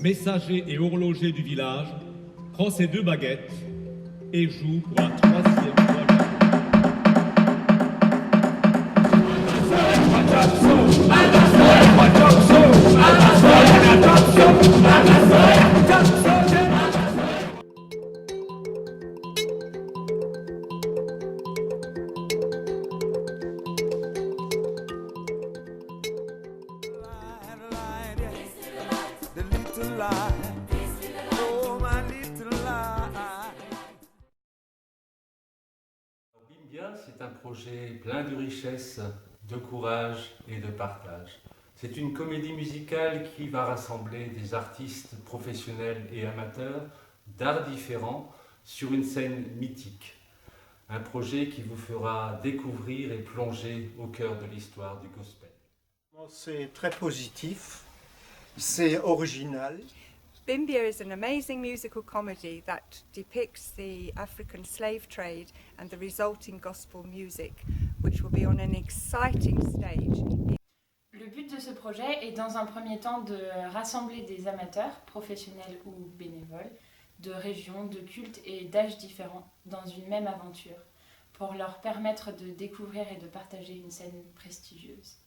messager et horloger du village, prend ses 2 baguettes et joue pour la 3e fois. Bimbia, c'est un projet plein de richesse, de courage et de partage. C'est une comédie musicale qui va rassembler des artistes professionnels et amateurs d'arts différents sur une scène mythique. Un projet qui vous fera découvrir et plonger au cœur de l'histoire du gospel. C'est très positif, c'est original. Bimbia is an amazing musical comedy that depicts the African slave trade and the resulting gospel music, which will be on an exciting stage. Le but de ce projet est dans un premier temps de rassembler des amateurs, professionnels ou bénévoles, de régions, de cultes et d'âges différents dans une même aventure, pour leur permettre de découvrir et de partager une scène prestigieuse.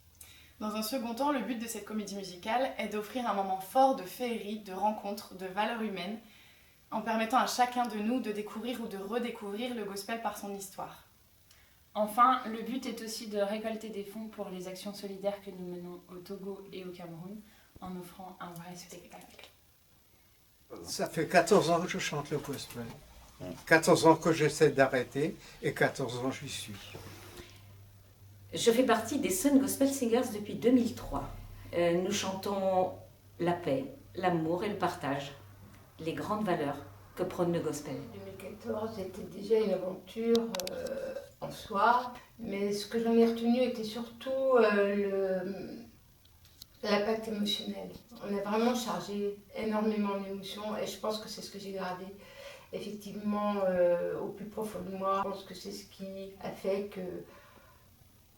Dans un second temps, le but de cette comédie musicale est d'offrir un moment fort de féerie, de rencontre, de valeurs humaines, en permettant à chacun de nous de découvrir ou de redécouvrir le gospel par son histoire. Enfin, le but est aussi de récolter des fonds pour les actions solidaires que nous menons au Togo et au Cameroun, en offrant un vrai spectacle. Ça fait 14 ans que je chante le gospel. 14 ans que j'essaie d'arrêter et 14 ans j'y suis. Je fais partie des Sun Gospel Singers depuis 2003. Nous chantons la paix, l'amour et le partage, les grandes valeurs que prône le gospel. 2014 était déjà une aventure en soi, mais ce que j'en ai retenu était surtout l'impact émotionnel. On a vraiment chargé énormément d'émotions et je pense que c'est ce que j'ai gardé effectivement au plus profond de moi. Je pense que c'est ce qui a fait que,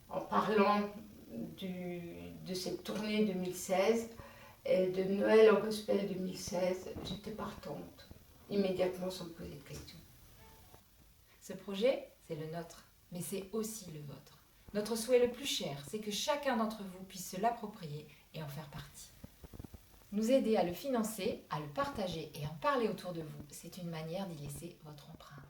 en parlant de cette tournée 2016 et de Noël au Gospel 2016, j'étais partante, immédiatement sans me poser de questions. Ce projet, c'est le nôtre, mais c'est aussi le vôtre. Notre souhait le plus cher, c'est que chacun d'entre vous puisse se l'approprier et en faire partie. Nous aider à le financer, à le partager et en parler autour de vous, c'est une manière d'y laisser votre empreinte.